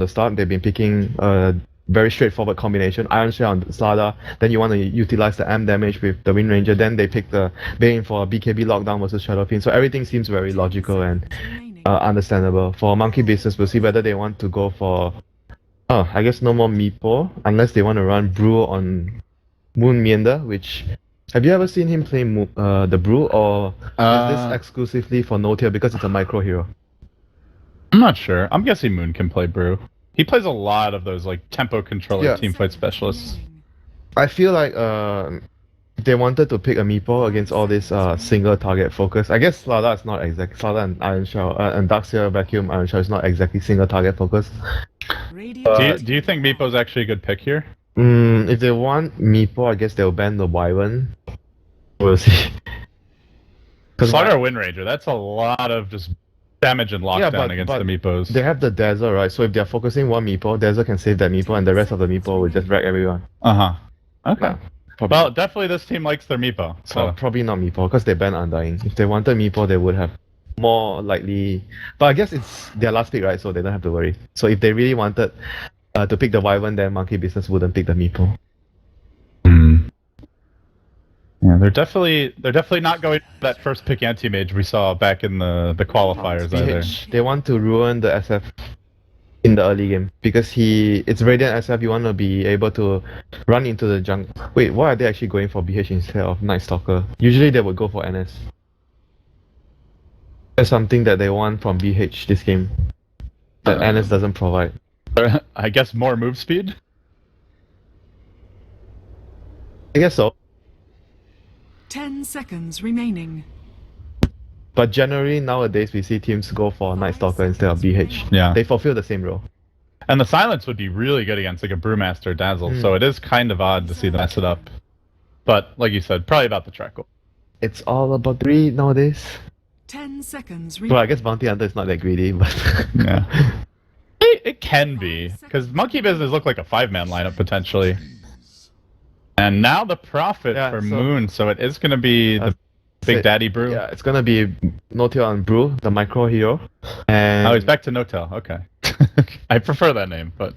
the start. They've been picking a very straightforward combination, Iron Shell on Slada. Then you want to utilize the M damage with the Wind Ranger. Then they pick the Bane for BKB lockdown versus Shadow Fiend. So everything seems very logical and understandable. For Monkey Business, we'll see whether they want to go for... Oh, I guess no more Meepo, unless they want to run Brew on Moon Meander, which... Have you ever seen him play the Brew, or is this exclusively for no tier because it's a micro hero? I'm not sure. I'm guessing Moon can play Brew. He plays a lot of those like tempo controller teamfight specialists. I feel like they wanted to pick a Meepo against all this single target focus. I guess Slada is not exactly Slada and Iron Shell and Darkseer Vacuum Iron Shell is not exactly single target focus. Do you think Meepo's actually a good pick here? If they want Meepo, I guess they'll ban the Wyvern. We'll see. Slaughter Wind Ranger, that's a lot of just damage and lockdown against the Meepos. They have the Dazzle, right? So if they're focusing one Meepo, Dazzle can save that Meepo and the rest of the Meepo will just wreck everyone. Okay. Yeah, Well, definitely this team likes their Meepo. So probably not Meepo, because they banned Undying. If they wanted Meepo, they would have more likely... But I guess it's their last pick, right? So they don't have to worry. So if they really wanted to pick the Wyvern, then Monkey Business wouldn't pick the Meepo. Yeah, they're definitely not going that first pick anti-mage we saw back in the qualifiers either. They want to ruin the SF in the early game because it's Radiant SF. You want to be able to run into the junk. Wait, why are they actually going for BH instead of Night Stalker? Usually they would go for NS. There's something that they want from BH this game that NS doesn't provide. I guess more move speed? I guess so. 10 seconds remaining. But generally nowadays we see teams go for Night Stalker instead of BH. Yeah. They fulfill the same role. And the silence would be really good against like a Brewmaster Dazzle, so it is kind of odd to see them mess it up. But like you said, probably about the track. It's all about greed nowadays. 10 seconds remaining. Well, I guess Bounty Hunter is not that greedy, but yeah. It can be, because Monkey Business look like a 5-man lineup potentially. And now the Prophet for Moon, so it is going to be the Big Daddy Brew. Yeah, it's going to be No-Tail on Brew, the micro hero. And oh, he's back to No-Tail, okay. I prefer that name, but...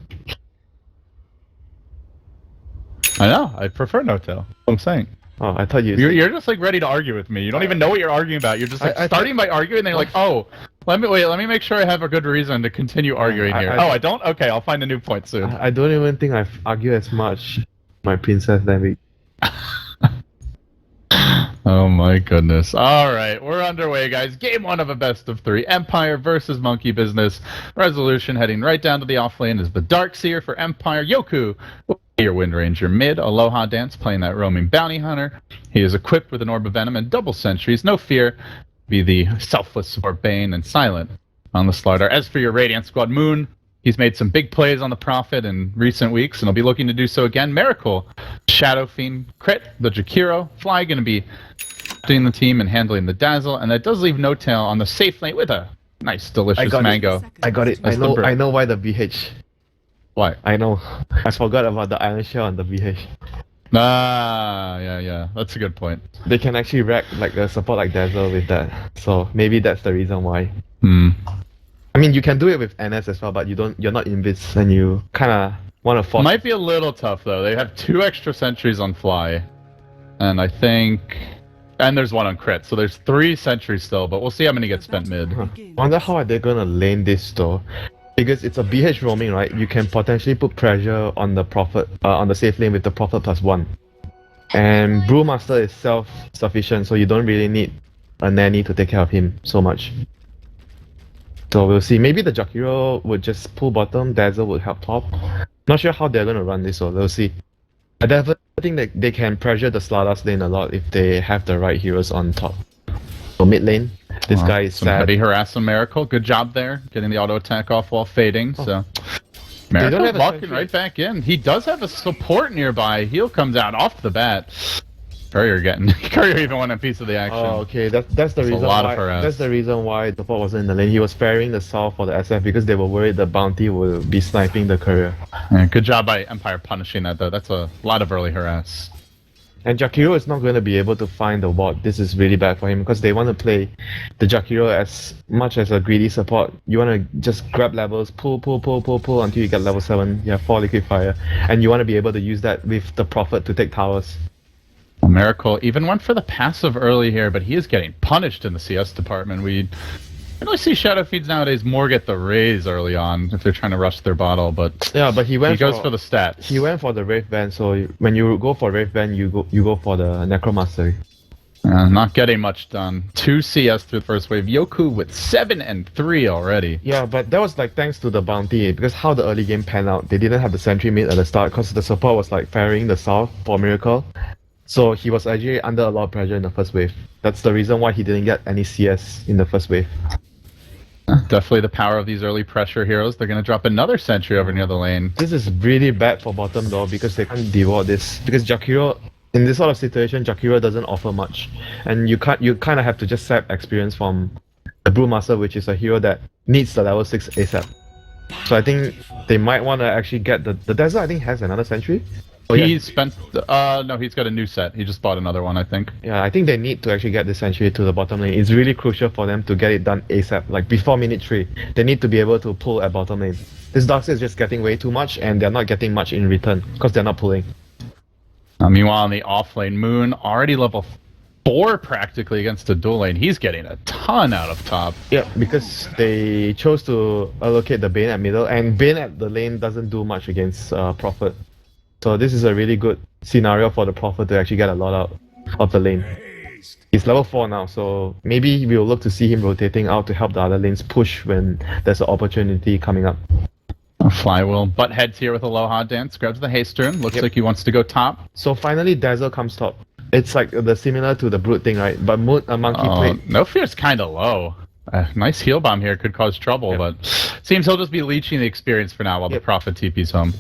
I know, I prefer No-Tail, I'm saying. Oh, I thought You're just like ready to argue with me. You don't even know what you're arguing about. You're just like starting by arguing, and then you're like, oh, let me make sure I have a good reason to continue arguing here. I don't? Okay, I'll find a new point soon. I don't even think I've argued as much my princess that week. Oh my goodness. Alright, we're underway, guys. Game 1 of a best of 3. Empire versus Monkey Business. Resolution heading right down to the offlane is the Darkseer for Empire. Yoku, your Wind Ranger mid. Aloha Dance playing that roaming bounty hunter. He is equipped with an Orb of Venom and double sentries. No fear. Be the selfless support Bane and Silent on the slaughter. As for your Radiant Squad, Moon, he's made some big plays on the Prophet in recent weeks, and he'll be looking to do so again. Miracle, Shadow Fiend, Crit, the Jakiro, Fly going to be doing the team and handling the Dazzle, and that does leave No-Tail on the safe lane with a nice, delicious mango. I got it. I know why the BH. Why? I know. I forgot about the Iron Shell on the BH. Ah, yeah. That's a good point. They can actually rack like a support like Dazzle with that, so maybe that's the reason why. I mean, you can do it with NS as well, but you're not invis, and you kind of want to force. Might be a little tough though. They have 2 extra sentries on Fly, and I think, and there's 1 on Crit, so there's 3 sentries still. But we'll see how many get spent mid. Wonder how are they gonna lane this though? Because it's a BH roaming, right? You can potentially put pressure on the Prophet, on the safe lane with the Prophet +1, and Brewmaster is self-sufficient, so you don't really need a nanny to take care of him so much. So we'll see. Maybe the Jakiro would just pull bottom, Dazzle would help top. Not sure how they're gonna run this, so we'll see. I definitely think that they can pressure the Slada's lane a lot if they have the right heroes on top. So mid lane, this guy is sad. Heavy harass on Miracle. Good job there, getting the auto attack off while fading. So Miracle's walking right back in. He does have a support nearby. He'll come down off the bat. Courier even won a piece of the action. Oh, okay. That's the reason why. That's the reason why the support wasn't in the lane. He was sparing the Solve for the SF because they were worried the bounty will be sniping the courier. Yeah, good job by Empire punishing that though. That's a lot of early harass. And Jakiro is not going to be able to find the ward. This is really bad for him because they want to play the Jakiro as much as a greedy support. You want to just grab levels, pull until you get level 7. You have 4 liquid fire. And you want to be able to use that with the Prophet to take towers. Well, Miracle even went for the passive early here, but he is getting punished in the CS department. We really see Shadow Feeds nowadays more get the raise early on if they're trying to rush their bottle, but yeah, but he goes for the stats. He went for the Wraith Band, so when you go for Wraith Band, you go for the Necromastery. Not getting much done. 2 CS through the first wave. Yoku with 7 and 3 already. Yeah, but that was like thanks to the bounty, because how the early game panned out, they didn't have the sentry mid at the start because the support was like ferrying the south for Miracle. So he was actually under a lot of pressure in the first wave. That's the reason why he didn't get any CS in the first wave. Definitely the power of these early pressure heroes. They're going to drop another sentry over near the lane. This is really bad for bottom though, because they can't devour this. Because Jakiro, in this sort of situation, Jakiro doesn't offer much. And you kind of have to just sap experience from the Brewmaster, which is a hero that needs the level 6 ASAP. So I think they might want to actually get the Desert, I think, has another sentry. Oh, He yeah. spent... no, he's got a new set. He just bought another one, I think. Yeah, I think they need to actually get this sentry to the bottom lane. It's really crucial for them to get it done ASAP. Like before minute 3, they need to be able to pull at bottom lane. This Darkseid is just getting way too much, and they're not getting much in return because they're not pulling. Meanwhile, in the off lane, Moon already level 4 practically against the dual lane. He's getting a ton out of top. Yeah, because they chose to allocate the Bane at middle, and Bane at the lane doesn't do much against Prophet. So this is a really good scenario for the Prophet to actually get a lot out of the lane. He's level 4 now, so maybe we'll look to see him rotating out to help the other lanes push when there's an opportunity coming up. Flywheel butt heads here with a Aloha dance, grabs the haste turn. Looks like he wants to go top. So finally Dazzle comes top. It's like the similar to the Brute thing, right? But Monkey played... No Fear's kind of low. Nice heal bomb here could cause trouble, but seems he'll just be leeching the experience for now while the Prophet TP's home.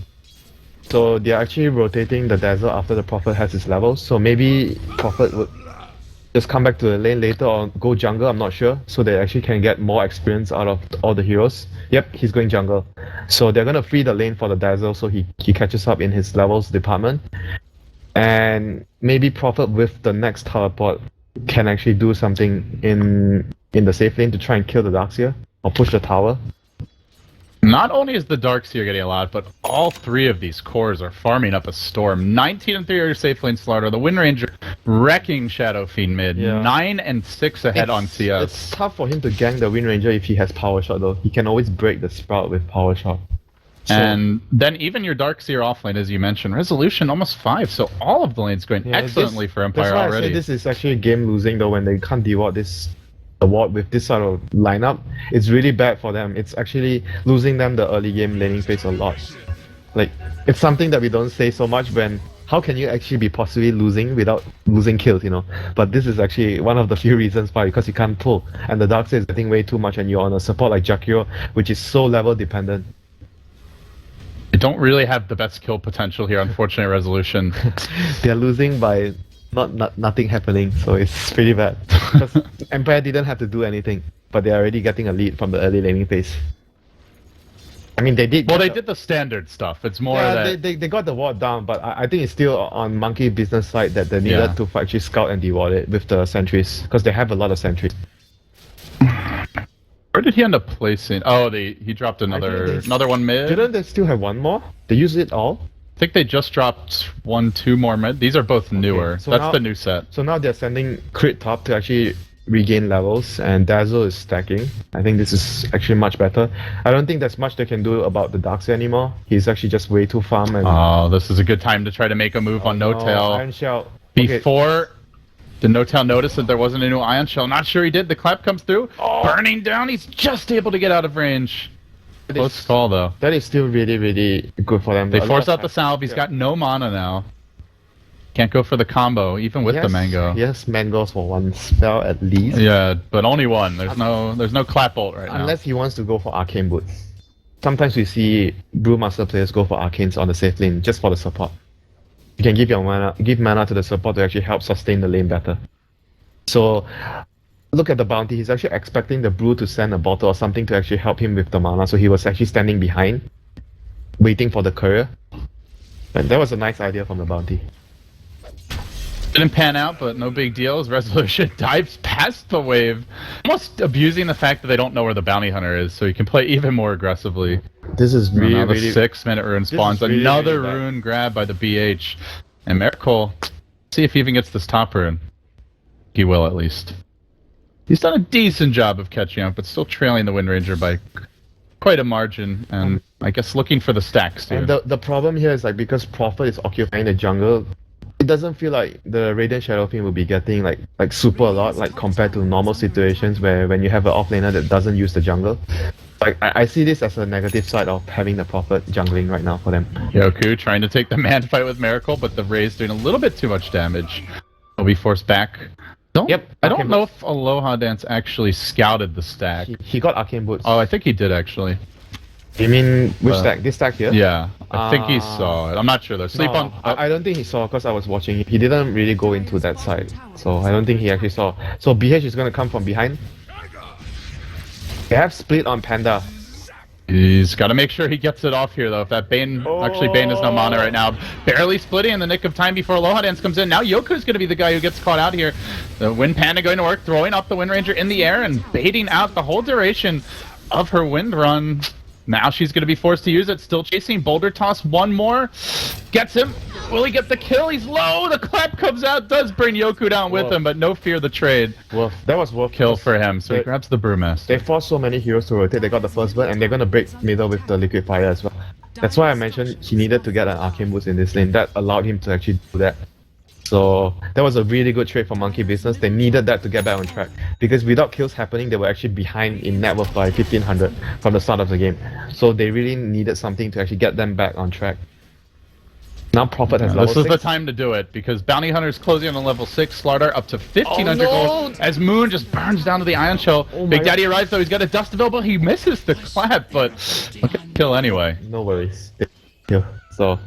So they're actually rotating the Dazzle after the Prophet has his levels. So maybe Prophet would just come back to the lane later or go jungle, I'm not sure. So they actually can get more experience out of all the heroes. Yep, he's going jungle. So they're going to free the lane for the Dazzle so he catches up in his levels department. And maybe Prophet with the next teleport can actually do something in the safe lane to try and kill the Darkseer or push the tower. Not only is the Darkseer getting a lot, but all 3 of these cores are farming up a storm. 19 and 3 are safe lane slaughter. The Wind Ranger wrecking Shadow Fiend mid. 9 and 6 ahead on CS. It's tough for him to gank the Wind Ranger if he has Power Shot though. He can always break the Sprout with Power Shot. So, and then even your Darkseer offlane, as you mentioned, Resolution almost 5, so all of the lanes going excellently for Empire that's why already. I say this is actually game losing though when they can't deward this award with this sort of lineup. It's really bad for them. It's actually losing them the early game laning phase a lot. Like, it's something that we don't say so much when how can you actually be possibly losing without losing kills, you know? But this is actually one of the few reasons why, because you can't pull. And the Darkseid is getting way too much and you're on a support like Jakiro, which is so level dependent. They don't really have the best kill potential here, unfortunately, Resolution. They're losing by nothing happening, so it's pretty bad. Because Empire didn't have to do anything, but they're already getting a lead from the early laning phase. I mean, they did... Well, they did the standard stuff. It's more that... They got the ward down, but I think it's still on Monkey business side that they needed to actually scout and deward it with the sentries, because they have a lot of sentries. Where did he end up placing? Oh, he dropped another one mid. Didn't they still have one more? They used it all? I think they just dropped 2 more mid. These are both newer. So that's now, the new set. So now they're sending Crit top to actually regain levels, and Dazzle is stacking. I think this is actually much better. I don't think there's much they can do about the Darkseid anymore. He's actually just way too farm. And oh, this is a good time to try to make a move on No Tail. Iron Shell. Before the No Tail noticed that there wasn't a new Ion Shell. Not sure he did. The clap comes through. Burning down. He's just able to get out of range. Close call, though. That is still really, really good for them. They force out the salve. He's got no mana now. Can't go for the combo, even with the mango. Yes, mangoes for one spell at least. Yeah, but only one. There's no clap ult right now. Unless he wants to go for Arcane Boots. Sometimes we see Brewmaster players go for Arcanes on the safe lane just for the support. You can give mana to the support to actually help sustain the lane better. So look at the bounty. He's actually expecting the Brew to send a bottle or something to actually help him with the mana. So he was actually standing behind, waiting for the courier. And that was a nice idea from the bounty. Didn't pan out, but no big deal. As Resolution dives past the wave, almost abusing the fact that they don't know where the bounty hunter is, so he can play even more aggressively. This is really, Now the really 6-minute rune spawns. really, Another really bad. rune grab by the BH. And Miracle, see if he even gets this top rune. He will, at least. He's done a decent job of catching up, but still trailing the Wind Ranger by quite a margin, and I guess looking for the stacks too. And the problem here is like because Prophet is occupying the jungle, it doesn't feel like the Radiant Shadow Fiend will be getting like super a lot like compared to normal situations where when you have an offlaner that doesn't use the jungle. Like I see this as a negative side of having the Prophet jungling right now for them. Yoku trying to take the man fight with Miracle, but the Ray's doing a little bit too much damage. He'll be forced back. Yep, I don't Arcane know Boots. if Aloha Dance actually scouted the stack. He got Arcane Boots. Oh, I think he did actually. You mean which stack? This stack here? Yeah, I think he saw it. I'm not sure though. Sleep No, on. I don't think he saw because I was watching. He didn't really go into that side, so I don't think he actually saw. So BH is gonna come from behind. They have split on Panda. He's got to make sure he gets it off here, though. If that Bane... Actually, Bane is no mana right now. Barely splitting in the nick of time before Aloha Dance comes in. Now Yoku's going to be the guy who gets caught out here. The Wind Panda going to work, throwing up the Wind Ranger in the air and baiting out the whole duration of her Wind Run. Now she's going to be forced to use it. Still chasing. Boulder Toss. One more. Gets him. Will he get the kill? He's low. The clap comes out. Does bring Yoku down with him, but no fear the trade. Well, that was worth Kill for him. So he grabs the Brewmaster. They forced so many heroes to rotate. They got the first burn, and they're gonna break middle with the liquid fire as well. That's why I mentioned he needed to get an arcane boost in this lane. That allowed him to actually do that. So that was a really good trade for Monkey Business. They needed that to get back on track because without kills happening, they were actually behind in net worth by 1500 from the start of the game. So they really needed something to actually get them back on track. Now Prophet has level This is 6. the time to do it because Bounty Hunter's closing on level 6. Slardar up to 1500 Oh, no! gold as Moon just burns down to the Ion Shell. Oh Big my Daddy arrives though. He's got a dust available. He misses the clap, but look at the kill anyway. No worries. Yeah. So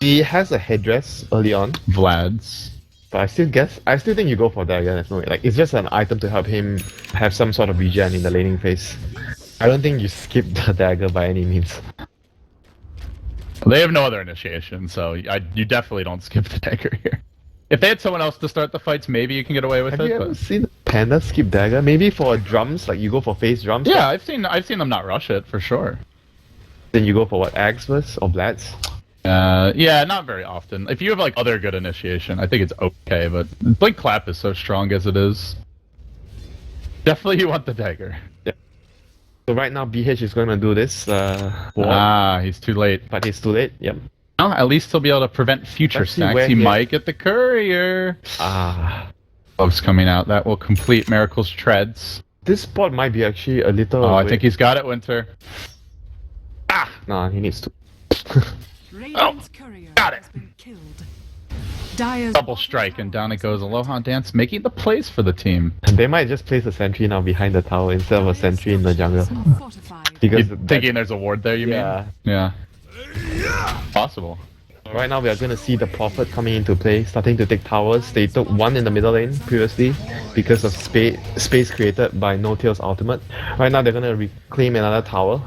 he has a headdress early on, Vlad's. but I still think you go for dagger. There's no way. Like it's just an item to help him have some sort of regen in the laning phase. I don't think you skip the dagger by any means. They have no other initiation, so you definitely don't skip the dagger here. If they had someone else to start the fights, maybe you can get away with Have it. you ever But... seen Panda skip dagger? Maybe for drums, like you go for phase drums. Yeah, I've seen them not rush it for sure. Then you go for what, Ags first or Blats? Yeah, not very often. If you have like other good initiation, I think it's okay, but Blink Clap is so strong as it is. Definitely you want the dagger. So right now BH is gonna do this. He's too late. But he's too late. Yep. Well, at least he'll be able to prevent future Let's see where stacks. He he- might get the courier. Gloves coming out. That will complete Miracle's treads. This spot might be actually a little. Oh, I away. think he's got it, Winter. Nah, he needs to. Radiant's courier got it. has been killed. Dire's Double strike, and down it goes. Aloha Dance making the plays for the team. They might just place a sentry now behind the tower instead of a sentry in the jungle. fortified. Because You thinking there's a ward there, you Yeah. mean? Yeah. Possible. Right now we are gonna see the Prophet coming into play, starting to take towers. They took one in the middle lane previously because of space created by No Tail's ultimate. Right now they're gonna reclaim another tower.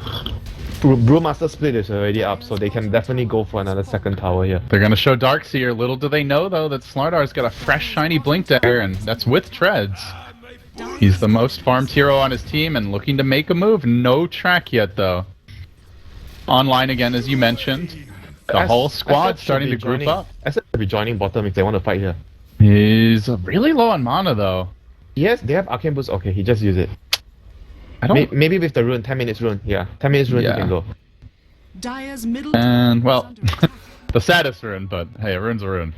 Brewmaster split is already up, so they can definitely go for another second tower here. They're gonna show Darkseer. Little do they know, though, that Slardar's got a fresh, shiny Blink Dagger, and that's with treads. He's the most farmed hero on his team and looking to make a move. No track yet, though. Online again, as you mentioned. The whole squad starting to group up. I said they'll be joining bottom if they want to fight here. He's really low on mana, though. Yes, they have Arcane Boost. Okay, he just use it. I don't... Maybe with the rune, 10 minutes rune. Yeah, 10 minutes rune Yeah. you can go. Dire's middle And, well, tower is under attack. the saddest rune, but hey, a rune's a rune.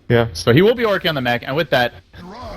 Yeah. So he will be working on the mech, and with that,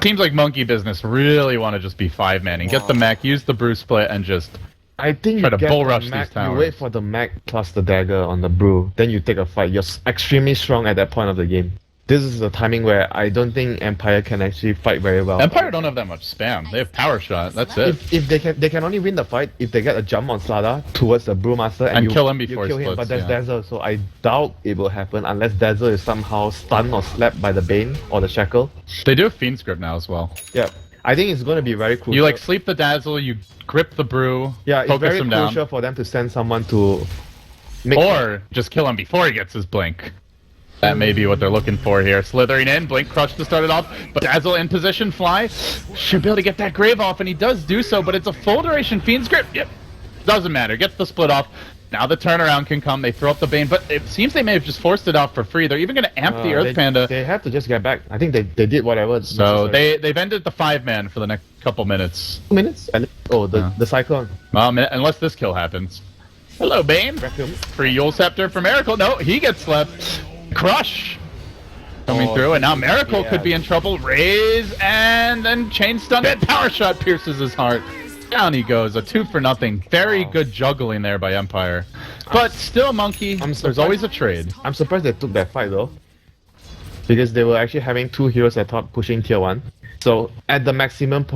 teams like Monkey Business really want to just be 5-manning. Get the mech, use the brew split, and just... I think Try you to get bull the rush these Mac, you towers. wait for the Mac plus the dagger on the brew, then you take a fight. You're extremely strong at that point of the game. This is the timing where I don't think Empire can actually fight very well. Empire don't have that much spam. They have power shot. That's it. If they can only win the fight if they get a jump on Slardar towards the Brewmaster And you kill him before you he kill him, but splits, there's yeah. Dazzle, so I doubt it will happen unless Dazzle is somehow stunned or slapped by the Bane or the Shackle. They do have Fiend's Grip now as well. Yeah, I think it's going to be very crucial. You like sleep the dazzle, you grip the brew, yeah, it's focus very him down, crucial for them to send someone to make or just kill him before he gets his blink. That may be what they're looking for here. Slithering in, Blink Crush to start it off, but Dazzle in position, Fly should be able to get that Grave off, and he does do so, but it's a full duration Fiend's Grip. Yep, doesn't matter, gets the split off. Now the turnaround can come, they throw up the Bane, but it seems they may have just forced it off for free. They're even going to amp the Earth Panda. They have to just get back. I think they did whatever. So they've ended the 5-man for the next couple minutes. 2 minutes? And the Cyclone. Well, unless this kill happens. Hello, Bane. Free Yule Scepter for Miracle. No, he gets left. Crush coming through, and now Miracle could be in trouble. Raise, and then Chain Stun it. Power Shot pierces his heart. Down he goes, a 2 for nothing. Very good juggling there by Empire. But still, Monkey, there's always a trade. I'm surprised they took that fight though. Because they were actually having 2 heroes at top pushing tier 1. So at the maximum,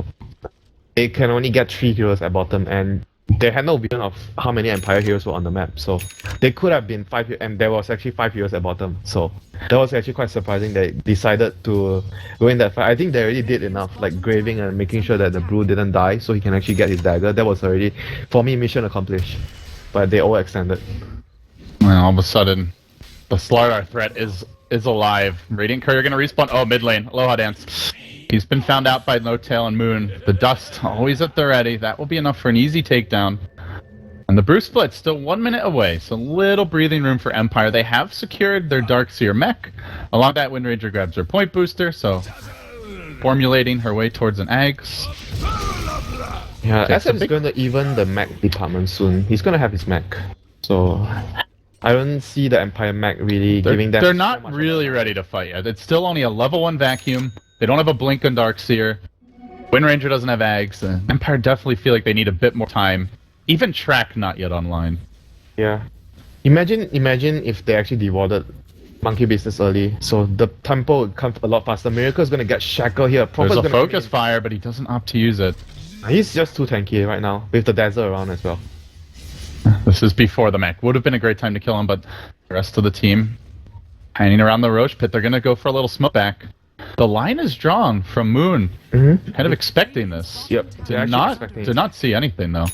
they can only get 3 heroes at bottom, and they had no vision of how many Empire heroes were on the map. So they could have been 5, and there was actually 5 heroes at bottom. So that was actually quite surprising they decided to go in that fight. I think they already did enough, like graving and making sure that the Brew didn't die so he can actually get his dagger. That was already, for me, mission accomplished. But they overextended. Well, all of a sudden, the Slardar threat is alive. Radiant Courier gonna respawn. Oh, mid lane. Aloha Dance. He's been found out by No-Tail and Moon. The Dust always at the ready. That will be enough for an easy takedown. And the Brew split still 1 minute away, so little breathing room for Empire. They have secured their Darkseer mech. Along that, Wind Ranger grabs her point booster, so formulating her way towards an Ags. Yeah, SF is going to even the mech department soon. He's going to have his mech. So I don't see the Empire mech really giving them. They're not really ready to fight yet. It's still only a level 1 vacuum. They don't have a Blink on Darkseer. Wind Ranger doesn't have Ags. Empire definitely feel like they need a bit more time. Even Track not yet online. Yeah. Imagine if they actually dewarded Monkey Business early, so the tempo would come a lot faster. Miracle's gonna get shackled here. There's a focus fire, but he doesn't opt to use it. He's just too tanky right now, with the Dazzle around as well. This is before the mech. Would have been a great time to kill him, but the rest of the team hanging around the Roche pit. They're gonna go for a little smoke back. The line is drawn from Moon. Kind of expecting this. Yep. Did not see anything though.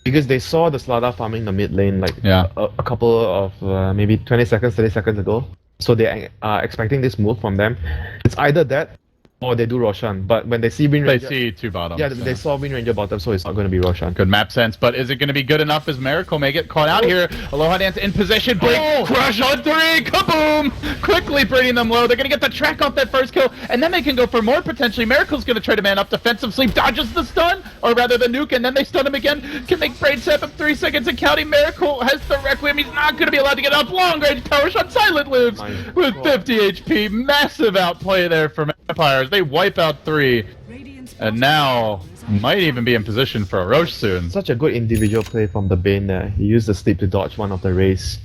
Because they saw the Slardar farming the mid lane like a couple of maybe 20 seconds, 30 seconds ago. So they are expecting this move from them. It's either that or they do Roshan. But when they see Wind Ranger... They see 2 bottoms. Yeah, they saw Wind Ranger bottom, so it's not going to be Roshan. Good map sense, but is it going to be good enough as Miracle may get caught out here? Aloha Dance in position, Blink, Crush on 3, kaboom! Quickly bringing them low. They're going to get the track off that first kill, and then they can go for more potentially. Miracle's going to try to man up defensive sleep, dodges the stun, or rather the nuke, and then they stun him again. Can they braid sap him 3 seconds and counting? Miracle has the Requiem. He's not going to be allowed to get up. Long range power shot, Silent lives with 50 HP. Massive outplay there from Empires. They wipe out 3, and now might even be in position for a Roche soon. Such a good individual play from the Bane there. He used the sleep to dodge one of the rays.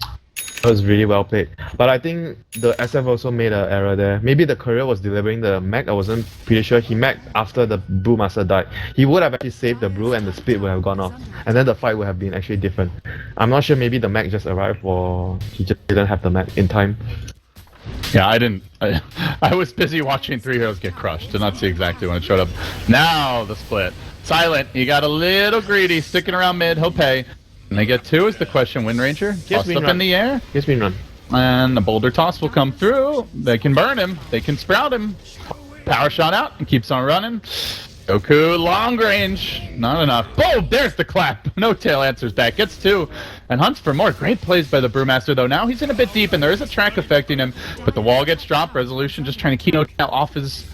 That was really well played. But I think the SF also made an error there. Maybe the courier was delivering the mech. I wasn't pretty sure. He mech after the Brewmaster died. He would have actually saved the brew and the split would have gone off. And then the fight would have been actually different. I'm not sure, maybe the mech just arrived or he just didn't have the mech in time. Yeah, I was busy watching 3 heroes get crushed. Did not see exactly when it showed up. Now the split. Silent, he got a little greedy, sticking around mid, he'll pay. And they get 2 is the question. Wind Ranger, tossed up in the air. Yes, Wind Run. And the boulder toss will come through. They can burn him. They can sprout him. Power shot out and keeps on running. Goku, long range. Not enough. Boom! There's the clap. No-Tail answers back. Gets 2. And hunts for more. Great plays by the Brewmaster, though. Now he's in a bit deep, and there is a track affecting him. But the wall gets dropped. Resolution just trying to keep No-Tail off his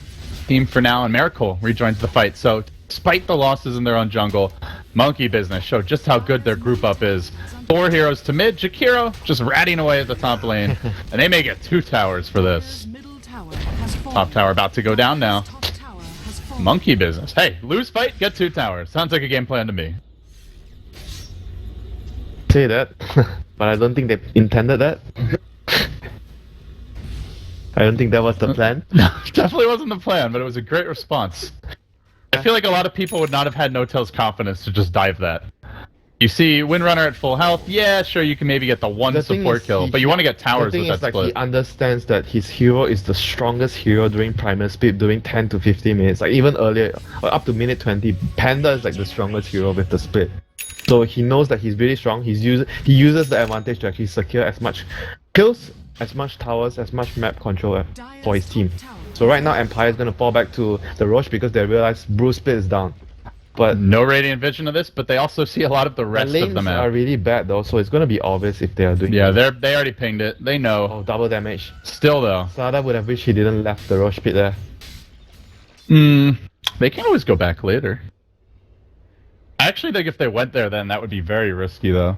team for now. And Miracle rejoins the fight. So, despite the losses in their own jungle, Monkey Business showed just how good their group up is. 4 heroes to mid. Jakiro just ratting away at the top lane. And they may get 2 towers for this. Top tower about to go down now. Monkey Business. Hey, lose fight, get 2 towers. Sounds like a game plan to me. Say that, but I don't think they intended that. I don't think that was the plan. No, definitely wasn't the plan, but it was a great response. I feel like a lot of people would not have had No-Tail's confidence to just dive that. You see Windrunner at full health, yeah, sure, you can maybe get the 1 support kill, but you want to get towers with that split. Like, he understands that his hero is the strongest hero during primal speed, during 10 to 15 minutes. Like, even earlier, or up to minute 20, Panda is like the strongest hero with the split. So he knows that he's really strong. He uses the advantage to actually secure as much kills as much towers, as much map control Dire's for his team. top tower So right now Empire is gonna fall back to the Roche because they realize Bruce Split is down. But No radiant vision of this, but they also see a lot of the the rest of lanes the map. are really bad though, so it's gonna be obvious if they are doing. Yeah, they already pinged it. They know. Oh, double damage. Still though. Sada would have wished he didn't left the Roche pit there. They can always go back later. I actually think if they went there, then that would be very risky though.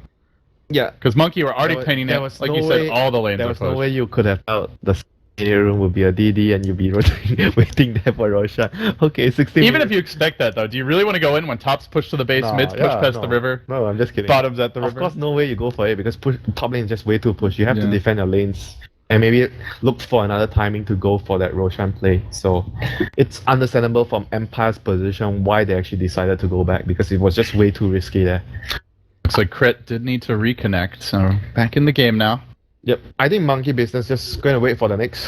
Yeah. Because Monkey were already There painting there it. was Like no you way- said, all the lanes There are was no pushed. way you could have felt the senior room would be a DD and you'd be waiting there for Roshan. Okay, 16 Even if minutes. you expect that though, do you really want to go in when top's pushed to the base, Nah, mid's pushed yeah, past no. the river, No, I'm just kidding. bottom's at the Of river? course, no way you go for it because top lane is just way too push. You have to Yeah. defend your lanes and maybe look for another timing to go for that Roshan play. So it's understandable from Empire's position why they actually decided to go back because it was just way too risky there. Looks like Crit did need to reconnect, so back in the game now. Yep, I think Monkey Business just going to wait for the next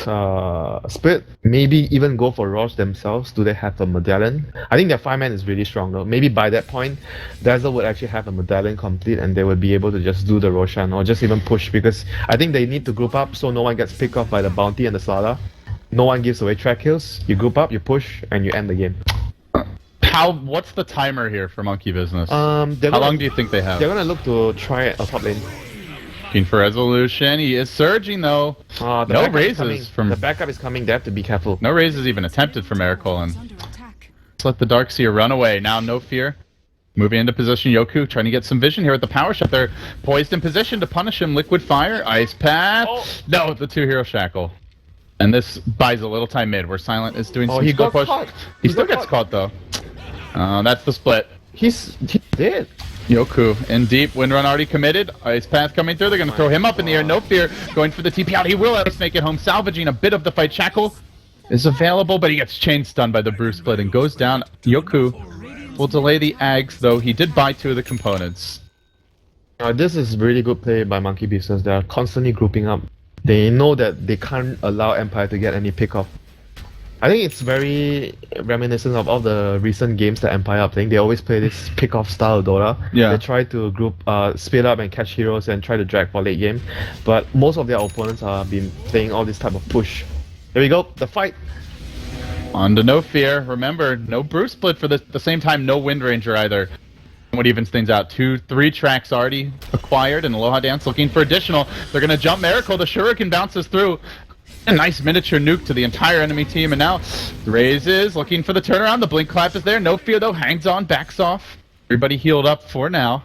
split. Maybe even go for Roche themselves. Do they have a medallion? I think their 5-man is really strong though. Maybe by that point, Dazzle would actually have a medallion complete and they would be able to just do the Roshan or just even push because I think they need to group up so no one gets picked off by the bounty and the Slaughter. No one gives away track kills. You group up, you push, and you end the game. What's the timer here for Monkey Business? How How long do you think they have? They're gonna look to try a top lane. Looking for resolution. He is surging though. The No backup is raises coming. from- The backup is coming. They have to be careful. No raises even attempted for Miracle, and is under attack. let's let the Darkseer run away. Now, no fear. Moving into position, Yoku trying to get some vision here at the power shot. They're poised in position to punish him. Liquid Fire, Ice Path. Oh. No, the 2-hero Shackle. And this buys a little time mid where Silent is doing Oh, some he slow got push. caught. He He still got gets caught though. That's the split. He's dead. Yoku in deep, Windrun already committed. Ice Path coming through. They're going to throw him up in the air. No fear. Going for the TP out. He will at least make it home. Salvaging a bit of the fight. Shackle is available, but he gets chain stunned by the Bruce Split and goes down. Yoku will delay the Ags, though. He did buy 2 of the components. This is really good play by Monkey Business. They are constantly grouping up. They know that they can't allow Empire to get any pick off. I think it's very reminiscent of all the recent games that Empire are playing. They always play this pick off style Dota. Yeah. They try to group, split up and catch heroes and try to drag for late game. But most of their opponents have been playing all this type of push. There we go, the fight. On to no fear. Remember, no Bruce Split for the same time, no Wind Ranger either. What evens things out? 3 tracks already acquired, and Aloha Dance looking for additional. They're going to jump Miracle. The Shuriken bounces through. A nice miniature nuke to the entire enemy team, and now raises, looking for the turnaround. The Blink Clap is there. No fear, though. Hangs on, backs off. Everybody healed up for now.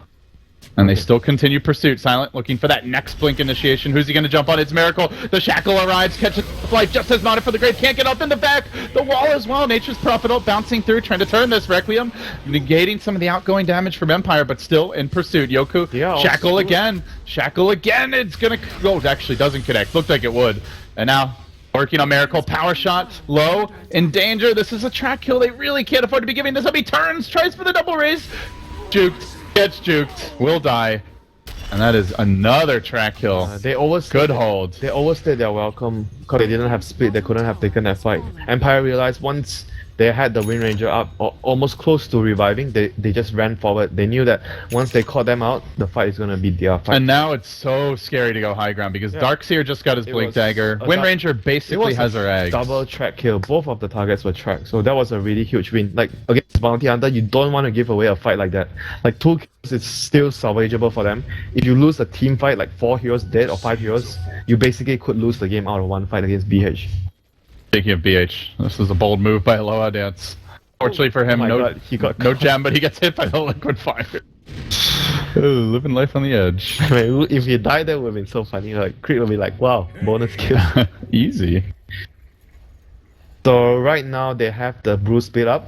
And they still continue pursuit. Silent looking for that next Blink initiation. Who's he going to jump on? It's Miracle. The Shackle arrives, catches life just as mounted for the grave. Can't get up in the back. The wall as well. Nature's Prophet bouncing through, trying to turn this Requiem. Negating some of the outgoing damage from Empire, but still in pursuit. Yoku, Yeah, Shackle also- again. Shackle again. It's going to... Oh, it actually doesn't connect. Looked like it would. And now... Working on Miracle, power shot, low, in danger. This is a track kill. They really can't afford to be giving this up. He turns, tries for the double raise. Juked, gets juked, will die. And that is another track kill. They overstayed. Good hold. They overstayed their welcome because they didn't have split. They couldn't have taken that fight. Empire realized once they had the Wind Ranger up, or almost close to reviving, they just ran forward. They knew that once they caught them out, the fight is going to be their fight. And now it's so scary to go high ground because Yeah. Darkseer just got his It Blink was Dagger. a Wind dou- Ranger It basically was has a her eggs. double track kill. Both of the targets were tracked, so that was a really huge win. Like against Bounty Hunter, you don't want to give away a fight like that. Like 2 kills is still salvageable for them. If you lose a team fight, like 4 heroes dead or 5 heroes, you basically could lose the game out of one fight against BH. Speaking of BH, this is a bold move by Aloha Dance. Fortunately for him, Oh my no, God, he got no caught. gem, but he gets hit by the Liquid Fire. Living life on the edge. I mean, if he died, that would have been so funny. Like Creed would be like, "Wow, bonus kill." Easy. So right now they have the Bruce split up.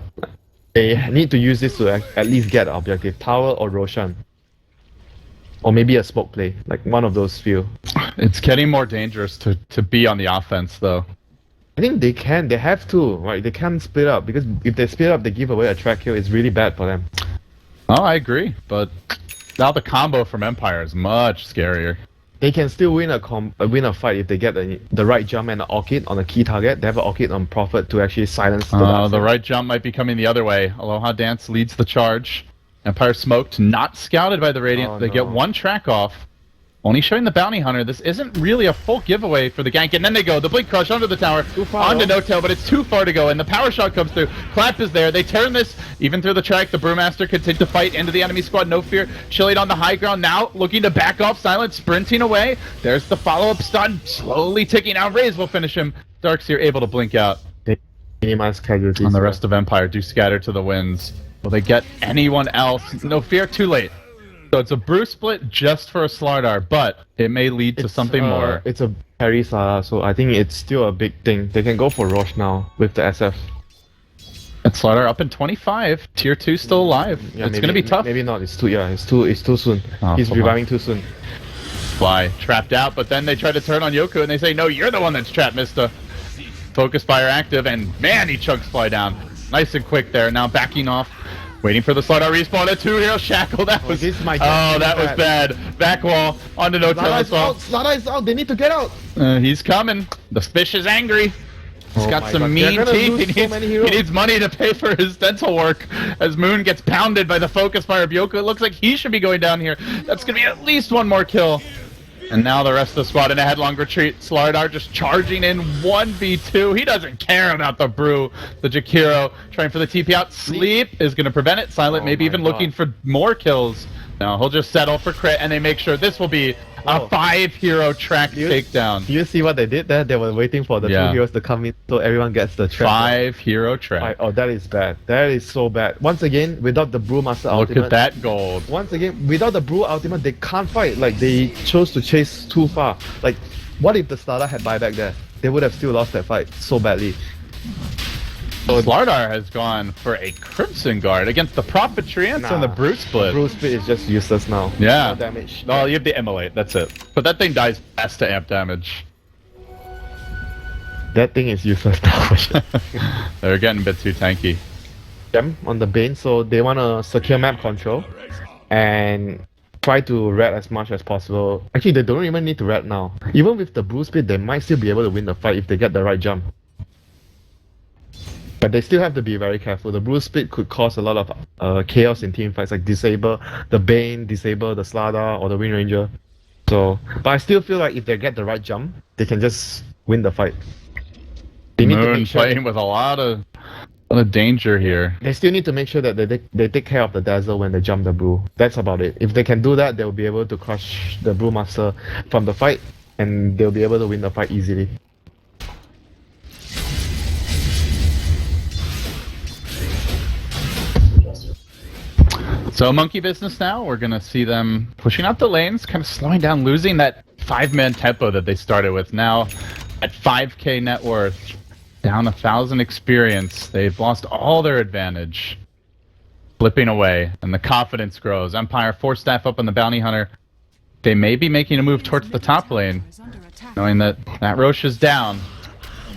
They need to use this to at least get an objective, tower or Roshan. Or maybe a smoke play, like one of those few. It's getting more dangerous to be on the offense, though. I think they can, they have to, right? They can't split up because if they split up, they give away a track kill. It's really bad for them. Oh, I agree, but now the combo from Empire is much scarier. They can still win a fight if they get the right jump and an orchid on a key target. They have an orchid on Prophet to actually silence the dark The side. right jump might be coming the other way. Aloha Dance leads the charge. Empire smoked, not scouted by the Radiant. Oh, They get no. one track off. Only showing the bounty hunter. This isn't really a full giveaway for the gank. And then they go. The blink crush under the tower. Onto No-Tail, but it's too far to go. And the power shot comes through. Clap is there. They turn this even through the track. The Brewmaster continues to fight into the enemy squad. No fear. Chillied on the high ground now. Looking to back off. Silent sprinting away. There's the follow-up stun. Slowly ticking out. Raze will finish him. Darkseer able to blink out. Minimize casualties. On the rest of Empire do scatter to the winds. Will they get anyone else? No fear. Too late. So it's a brew split just for a Slardar, but it may lead to something more. It's a Perry Slardar, so I think it's still a big thing. They can go for Roche now with the SF. And Slardar up in 25. Tier 2 still alive. Yeah, it's gonna be tough. Maybe not. It's too soon. Oh, He's reviving too soon. Fly trapped out, but then they try to turn on Yoku and they say, "No, you're the one that's trapped, Mister." Focus fire active, and man, he chunks Fly down. Nice and quick there. Now backing off. Waiting for the Slardar respawn, a 2-hero shackle. That was that was bad. Back wall onto No-Tail as well. Slardar is out. They need to get out. He's coming. The fish is angry. He's got some mean teeth. He needs money to pay for his dental work. As Moon gets pounded by the focus fire of Yoku, it looks like he should be going down here. That's gonna be at least one more kill. And now the rest of the squad in a headlong retreat. Slardar just charging in 1v2. He doesn't care about the brew. The Jakiro trying for the TP out. Sleep is going to prevent it. Silent maybe even looking for more kills. No, he'll just settle for crit, and they make sure this will be a 5-hero track takedown. Do you see what they did there? They were waiting for the 2 heroes to come in so everyone gets the track. 5-hero track. Oh, that is bad. That is so bad. Once again, without the Brewmaster ultimate... Look at that gold. Once again, without the Brew ultimate, they can't fight. Like, they chose to chase too far. Like, what if the Slardar had buyback there? They would have still lost that fight so badly. So Slardar has gone for a Crimson Guard against the Prophet Treants and the Brew Split. The Brew Split is just useless now. Yeah. No damage. No, you have the Immolate, that's it. But that thing dies fast to amp damage. That thing is useless now. They're getting a bit too tanky. Them on the Bane, so they want to secure map control and try to red as much as possible. Actually, they don't even need to red now. Even with the Brew Split, they might still be able to win the fight if they get the right jump. But they still have to be very careful. The Brew Split could cause a lot of chaos in team fights, like disable the Bane, disable the Slardar or the Wind Ranger. So, but I still feel like if they get the right jump, they can just win the fight. They need to make sure playing with a lot of danger here. They still need to make sure that they take care of the Dazzle when they jump the Brew. That's about it. If they can do that, they'll be able to crush the Brewmaster from the fight, and they'll be able to win the fight easily. So Monkey Business now, we're going to see them pushing out the lanes, kind of slowing down, losing that 5-man tempo that they started with. Now at 5k net worth, down 1,000 experience, they've lost all their advantage. Flipping away, and the confidence grows. Empire 4-staff up on the Bounty Hunter. They may be making a move towards the top lane, knowing that Roche is down.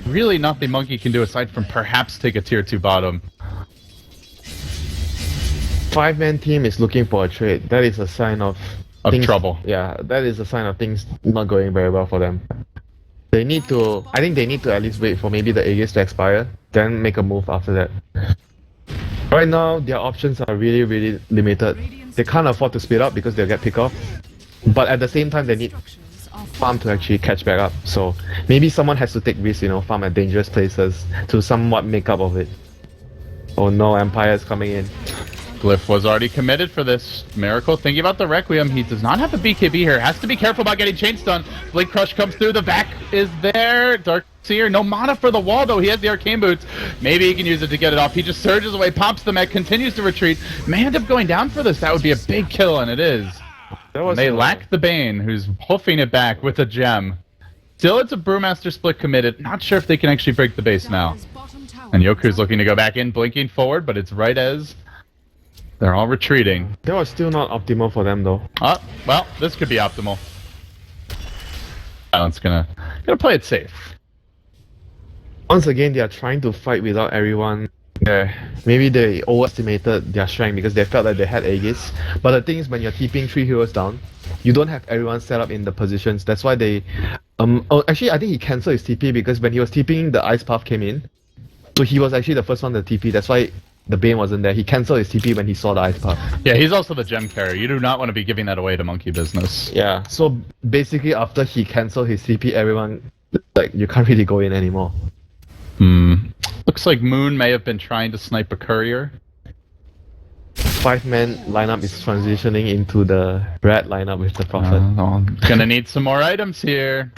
Really nothing Monkey can do aside from perhaps take a tier 2 bottom. 5-man team is looking for a trade. That is a sign of trouble. Yeah, that is a sign of things not going very well for them. They need to. I think they need to at least wait for maybe the Aegis to expire, then make a move after that. Right now, their options are really, really limited. They can't afford to speed up because they'll get picked off. But at the same time, they need farm to actually catch back up. So maybe someone has to take risks, farm at dangerous places to somewhat make up of it. Oh no, Empire is coming in. Glyph was already committed for this. Miracle thinking about the Requiem. He does not have a BKB here. Has to be careful about getting chain stun. Blink Crush comes through. The vac is there. Darkseer. No mana for the wall though. He has the Arcane Boots. Maybe he can use it to get it off. He just surges away, pops the mech, continues to retreat. May end up going down for this. That would be a big kill, and it is. They lack the Bane, who's hoofing it back with a gem. Still, it's a Brewmaster split committed. Not sure if they can actually break the base now. And Yoku's looking to go back in, blinking forward, but it's right as they're all retreating. That was still not optimal for them though. Well, this could be optimal. Silent's gonna play it safe. Once again, they are trying to fight without everyone there. Maybe they overestimated their strength because they felt like they had Aegis. But the thing is, when you're TPing 3 heroes down, you don't have everyone set up in the positions. That's why they... actually, I think he cancelled his TP because when he was TPing, the Ice Path came in. So he was actually the first one to TP. That's why the Bane wasn't there. He cancelled his TP when he saw the ice path. Yeah, he's also the gem carrier. You do not want to be giving that away to Monkey Business. Yeah, so basically after he cancelled his TP, everyone, like, you can't really go in anymore. Looks like Moon may have been trying to snipe a courier. 5-man lineup is transitioning into the red lineup with the Prophet. Gonna need some more items here.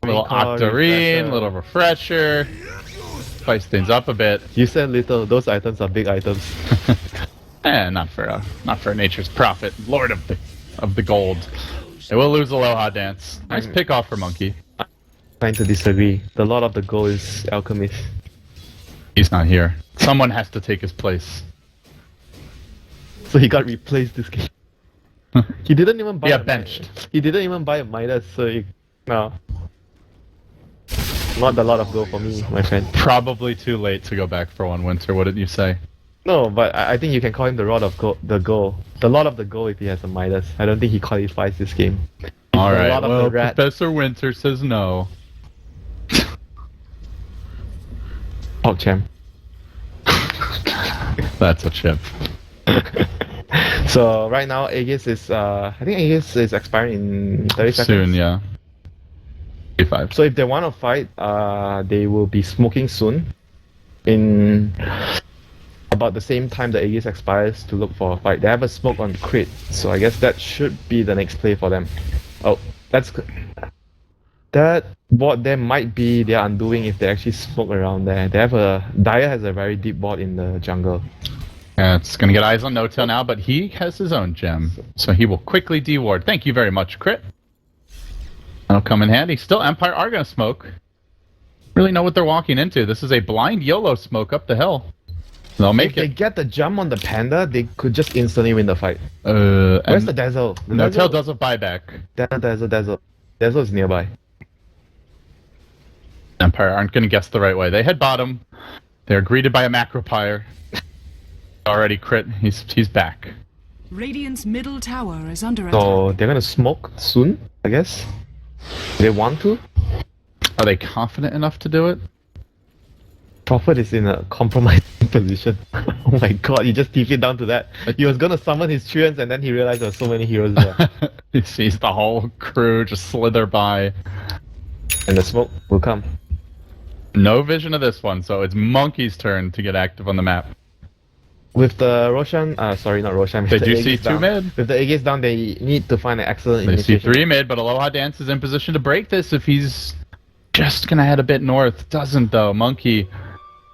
Little Recall, Octarine, refresher. little refresher. Spice things up a bit. You said little, those items are big items. Not for nature's prophet, lord of the gold. They will lose Aloha Dance. Nice pick off for Monkey. Trying to disagree. The Lord of the Gold is Alchemist. He's not here. Someone has to take his place. So he got replaced this game. He didn't even buy Yeah, a benched. He didn't even buy a Midas, so no. Not the Lord of Gold for me, my friend. Probably too late to go back for one winter, wouldn't you say? No, but I think you can call him the Lord of Gold, the Lord of the Gold if he has a Midas. I don't think he qualifies this game. Alright, Lord of the well, Rat. Professor Winter says no. Oh, champ. That's a chip. So right now Aegis is I think Aegis is expiring in 30 seconds. Soon, yeah. 35. So if they want to fight, they will be smoking soon. In about the same time the Aegis expires to look for a fight. They have a smoke on crit, so I guess that should be the next play for them. Oh, that's good. That bot there might be their undoing if they actually smoke around there. They have Daya has a very deep bot in the jungle. Yeah, it's gonna get eyes on No-Tail now, but he has his own gem, so he will quickly deward. Thank you very much, Crit. That'll come in handy. Still, Empire are gonna smoke. Really know what they're walking into. This is a blind YOLO smoke up the hill. They'll make If they it. get the jump on the panda, they could just instantly win the fight. Where's Where's the Dazzle? The No-Tail does a buyback. Dazzle. Dazzle is nearby. Empire aren't gonna guess the right way. They head bottom. They're greeted by a Macropire. Already Crit. He's back. Radiant's middle tower is under attack. So they're gonna smoke soon, I guess. They want to. Are they confident enough to do it? Prophet is in a compromising position. Oh my god, he just TP'd down to that. He was gonna summon his treants and then he realized there were so many heroes there. He sees the whole crew just slither by. And the smoke will come. No vision of this one, so it's Monkey's turn to get active on the map. With the Roshan, sorry, not Roshan. They do see two mid. With the Aegis down, they need to find an excellent They see initiation. 3 mid, but Aloha Dance is in position to break this if he's just gonna head a bit north. Doesn't though. Monkey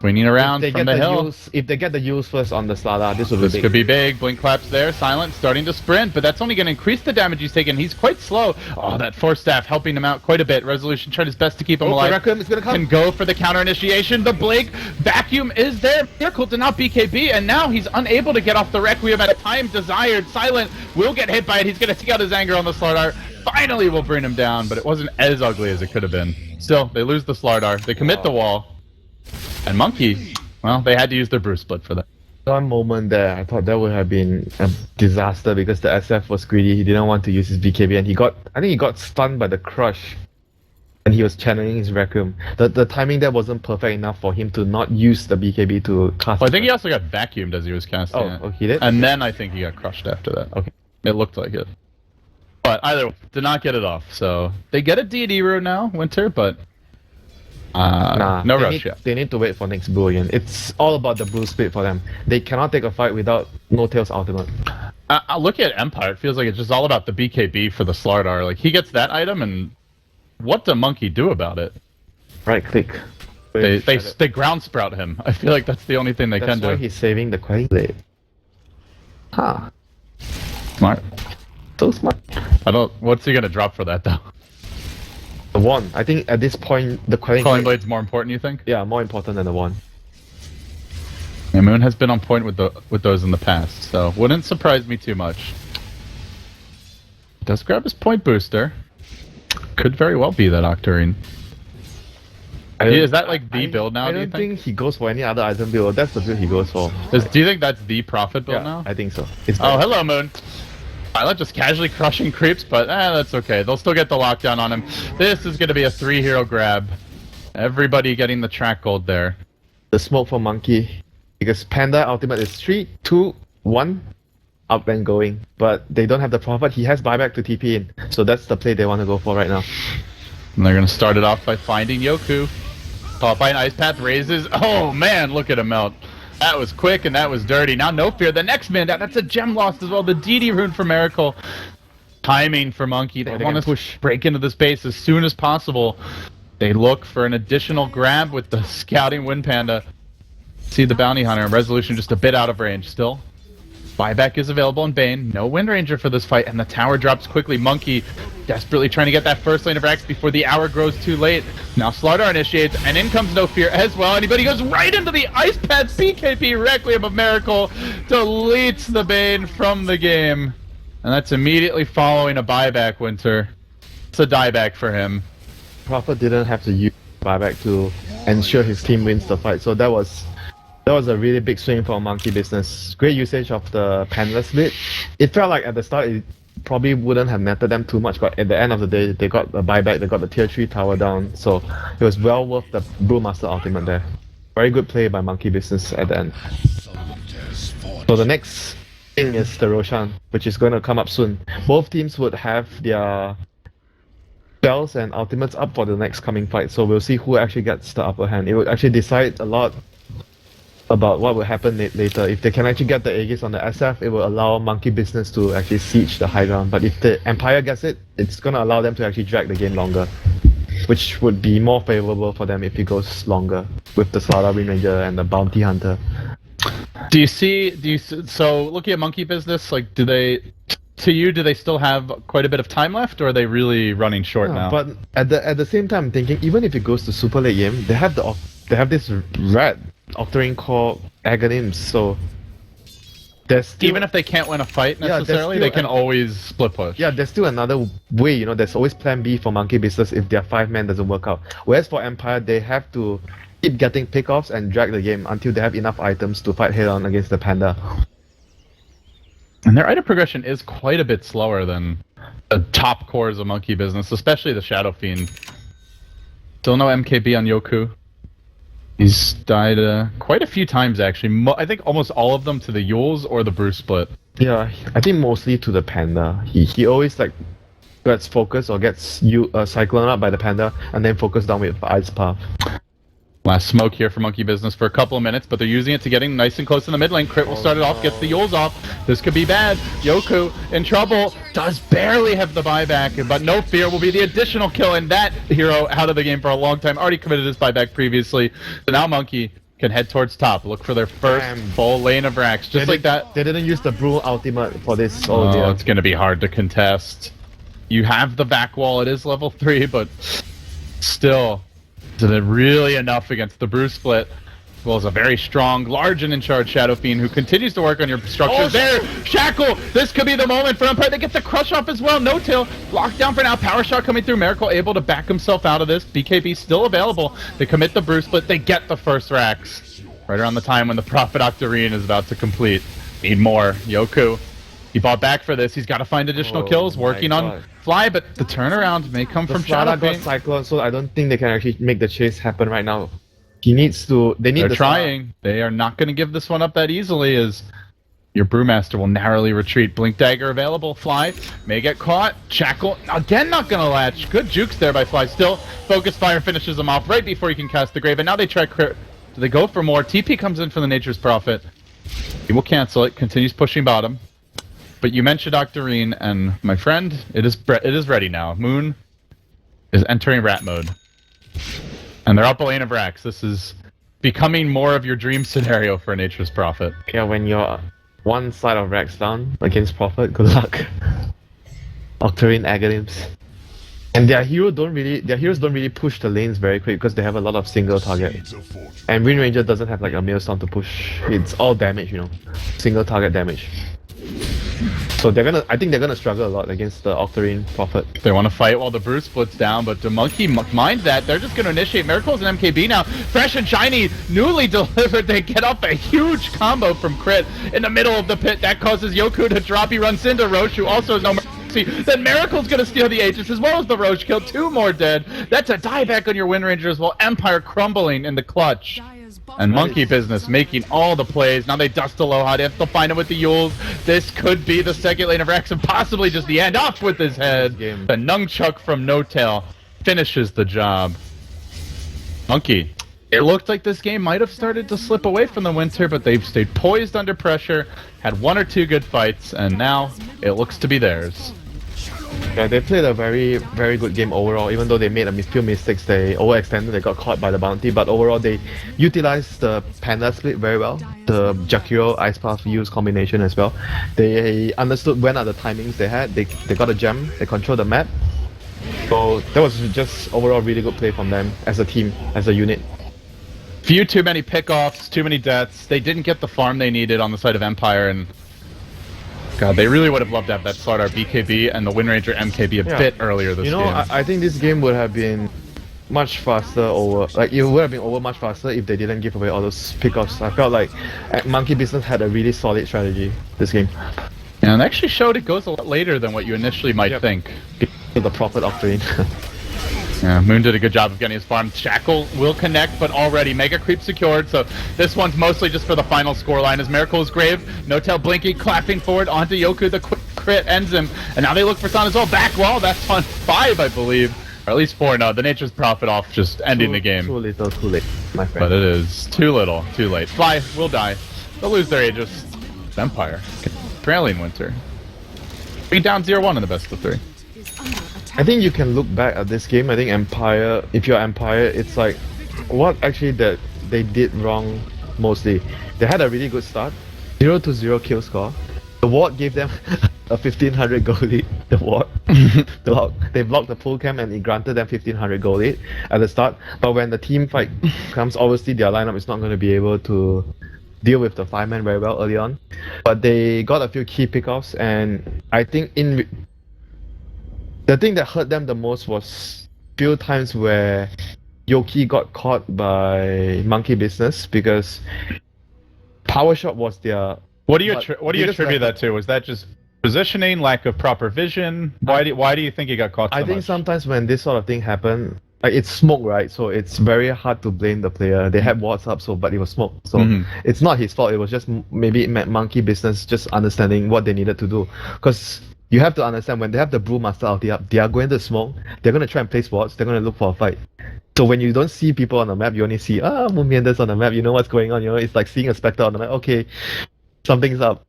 swinging around If they from get the hill. use, if they get the use first on the Slada, this will be This big. could be big. Blink claps there. Silent starting to sprint, but that's only going to increase the damage he's taking. He's quite slow. Oh, that Force Staff helping him out quite a bit. Resolution tried his best to keep him Oh, the alive. Requiem is gonna come. Can go for the counter initiation. The Blink vacuum is there. Miracle did not BKB, and now he's unable to get off the Requiem at a time desired. Silent will get hit by it. He's going to take out his anger on the Slardar. Finally will bring him down, but it wasn't as ugly as it could have been. Still, they lose the Slardar. They commit the wall. And Monkey, well, they had to use their Bruce Split for that. One moment there, I thought that would have been a disaster because the SF was greedy. He didn't want to use his BKB, and I think he got stunned by the crush, and he was channeling his Requiem. The timing there wasn't perfect enough for him to not use the BKB to cast. Well, I think he also got vacuumed as he was casting it. Oh, he did? And then I think he got crushed after that. Okay. It looked like it. But either way, did not get it off. So they get a DD route now, Winter, but no rush yet. They need to wait for next brew again. It's all about the brew split for them. They cannot take a fight without No-Tail's ultimate. Look at Empire. It feels like it's just all about the BKB for the Slardar. Like, he gets that item, and what the Monkey do about it? Right click. They ground sprout him. I feel like that's the only thing they That's can why do. he's saving the Quali blade. Huh. Smart. So smart. What's he gonna drop for that though? The wand. I think at this point the Quali Calling Blade's more important, you think? Yeah, more important than the wand. Yeah, Moon has been on point with those in the past, so wouldn't surprise me too much. Does grab his point booster. Could very well be that Octarine. Is that like the build now, I do you don't think? think he goes for any other item build. That's the build he goes for. Do you think that's the profit build now? I think so. It's Oh, hello, Moon. Violet just casually crushing creeps, but that's okay. They'll still get the lockdown on him. This is going to be a 3-hero grab. Everybody getting the track gold there. the smoke for Monkey. because Panda ultimate is 3, 2, 1, up and going. But they don't have the Prophet. He has buyback to TP in, so that's the play they want to go for right now. And they're going to start it off by finding Yoku. Caught by an Ice Path, raises. Oh man, look at him out. That was quick and that was dirty. Now no fear. The next man down. That's a gem lost as well. The DD rune for Miracle. Timing for Monkey. They want to break into the space as soon as possible. They look for an additional grab with the scouting Wind Panda. See the Bounty Hunter. Resolution just a bit out of range still. Buyback is available in Bane. No Wind Ranger for this fight, and the tower drops quickly. Monkey desperately trying to get that first lane of Rex before the hour grows too late. Now Slaughter initiates, and in comes No Fear as well. Anybody goes right into the Ice Pad. BKB Requiem of Miracle deletes the Bane from the game. And that's immediately following a buyback, Winter. It's a dieback for him. Prophet didn't have to use buyback to ensure his team wins the fight, so that was a really big swing for Monkey Business. Great usage of the Panda split. It felt like at the start it probably wouldn't have mattered them too much, but at the end of the day they got the buyback, they got the tier 3 tower down, so it was well worth the Brewmaster ultimate there. Very good play by Monkey Business at the end. So the next thing is the Roshan, which is going to come up soon. Both teams would have their spells and ultimates up for the next coming fight, so we'll see who actually gets the upper hand. It would actually decide a lot about what will happen later. If they can actually get the Aegis on the SF, it will allow Monkey Business to actually siege the high ground. But if the Empire gets it, it's gonna allow them to actually drag the game longer, which would be more favorable for them if it goes longer with the Slaughter Wind Ranger and the Bounty Hunter. So looking at Monkey Business, like, do they still have quite a bit of time left, or are they really running short now? But at the same time, I'm thinking even if it goes to super late game, they have this red Octarine called Aghanim's, so there's still, even if they can't win a fight necessarily, they can always split push. Yeah, there's still another way, you know, there's always plan B for Monkey Business if their 5-man doesn't work out. Whereas for Empire, they have to keep getting pickoffs and drag the game until they have enough items to fight head on against the Panda. And their item progression is quite a bit slower than the top cores of Monkey Business, especially the Shadow Fiend. Still no MKB on Yoku. He's died quite a few times actually. I think almost all of them to the Yules or the Bruce split. Yeah, I think mostly to the Panda. He always like gets focused or gets cyclone up by the Panda and then focus down with Ice Path. Last smoke here for Monkey Business for a couple of minutes, but they're using it to getting nice and close in the mid lane. Crit will start it off, gets the Yules off. This could be bad. Yoku in trouble, does barely have the buyback, but No Fear will be the additional kill, and that hero out of the game for a long time. Already committed his buyback previously. So now Monkey can head towards top, look for their first full lane of racks, just like that. They didn't use the Brew ultimate for this. Oh, it's going to be hard to contest. You have the back wall, it is level 3, but still. Is it really enough against the Bruce split? As well as a very strong, large and in charge Shadow Fiend who continues to work on your structures. There! Shackle! This could be the moment for Empire. They get the crush off as well. No tail. Locked down for now. Power shot coming through. Miracle able to back himself out of this. BKB still available. They commit the Bruce split. They get the first racks. Right around the time when the Prophet Octarine is about to complete. Need more. Yoku. He bought back for this. He's got to find additional kills. Working on Fly, but the turnaround may come from Shadow Fiend. Got Cyclone, so I don't think they can actually make the chase happen right now. He needs to. They're trying. They are not going to give this one up that easily, as your Brewmaster will narrowly retreat. Blink Dagger available. Fly may get caught. Shackle again, not going to latch. Good jukes there by Fly. Still, Focus Fire finishes him off right before he can cast the Grave. And now they try crit. Do they go for more? TP comes in for the Nature's Prophet. He will cancel it. Continues pushing bottom. But you mentioned Octarine, and my friend, it is ready now. Moon is entering rat mode. And they're up a lane of racks. This is becoming more of your dream scenario for Nature's Prophet. Yeah, when you're one side of racks down against Prophet, good luck. Octarine Aghanim's. And their heroes don't really push the lanes very quick because they have a lot of single target. And Wind Ranger doesn't have like a Maelstrom to push. It's all damage, you know. Single target damage. So I think they're gonna struggle a lot against the Octarine Prophet. They want to fight while the Bruce splits down, but the Monkey mind that. They're just gonna initiate Miracles and MKB now. Fresh and shiny, newly delivered. They get up a huge combo from Crit in the middle of the pit. That causes Yoku to drop. He runs into Roche, who also has no mercy. Then Miracle's gonna steal the Aegis as well as the Roche kill. 2 more dead. That's a dieback on your Wind Ranger as well. Empire crumbling in the clutch. And Monkey Business making all the plays. Now they dust Aloha. They have to find him with the Yules. This could be the second lane of Rex and possibly just the end. Off with his head. The Nunchuck from No Tail finishes the job. Monkey. It looked like this game might have started to slip away from the Winter, but they've stayed poised under pressure, had one or two good fights, and now it looks to be theirs. Yeah, they played a very, very good game overall. Even though they made a few mistakes, they overextended, they got caught by the bounty. But overall, they utilized the Panda split very well. The Jakiro Ice Path use combination as well. They understood when are the timings they had. They got a gem. They controlled the map. So that was just overall really good play from them as a team, as a unit. Few too many pickoffs, too many deaths. They didn't get the farm they needed on the side of Empire, and God, they really would have loved to have that Slardar BKB and the Windranger MKB a bit earlier this game. I think this game would have been much faster over. Like, it would have been over much faster if they didn't give away all those pickoffs. I felt like Monkey Business had a really solid strategy this game. And it actually showed it goes a lot later than what you initially might think. The Prophet Octane. Yeah, Moon did a good job of getting his farm. Shackle will connect, but already Mega Creep secured, so this one's mostly just for the final scoreline as Miracle's Grave, No Tail blinking, clapping forward onto Yoku, the quick crit ends him, and now they look for Sun as well. Back wall, that's on 5, I believe. Or at least 4, no, the Nature's Prophet off, just ending the game. Too little, too late, my friend. But it is too little, too late. Fly will die. They'll lose their Aegis. Empire. Trailing Winter. Being down 0-1 in the best of 3. I think you can look back at this game. I think Empire, if you're Empire, it's like what actually that they did wrong mostly. They had a really good start, 0-0 kill score. The ward gave them a 1500 gold lead. The ward, they blocked the full camp and it granted them 1500 gold lead at the start. But when the team fight comes, obviously their lineup is not going to be able to deal with the 5-man very well early on. But they got a few key pickoffs, and I think the thing that hurt them the most was few times where Yoki got caught by Monkey Business because Power Shot was their. What do you attribute that to? Was that just positioning, lack of proper vision? Why do you think he got caught so I think much? sometimes when this sort of thing happen, like it's smoke, right? So it's very hard to blame the player. They had wards up, but it was smoke. So it's not his fault. It was just maybe Monkey Business just understanding what they needed to do. Because you have to understand, when they have the Brewmaster ulti up, they are going to smoke, they're going to try and place wards, they're going to look for a fight. So when you don't see people on the map, you only see, Moonmienders on the map, you know what's going on, it's like seeing a Spectre on the map, okay, something's up.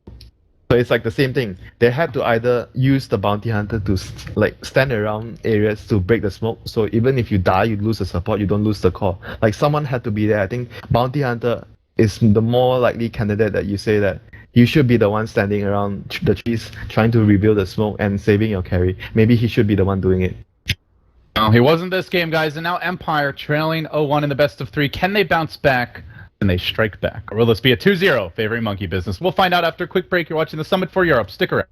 So it's like the same thing. They had to either use the Bounty Hunter to like stand around areas to break the smoke, so even if you die, you lose the support, you don't lose the core. Like, someone had to be there. I think Bounty Hunter is the more likely candidate that you say that you should be the one standing around the trees trying to reveal the smoke and saving your carry. Maybe he should be the one doing it. No, he wasn't this game, guys, and now Empire trailing 0-1 in the best of 3. Can they bounce back? And they strike back? Or will this be a 2-0 favoring Monkey Business? We'll find out after a quick break. You're watching the Summit for Europe. Stick around.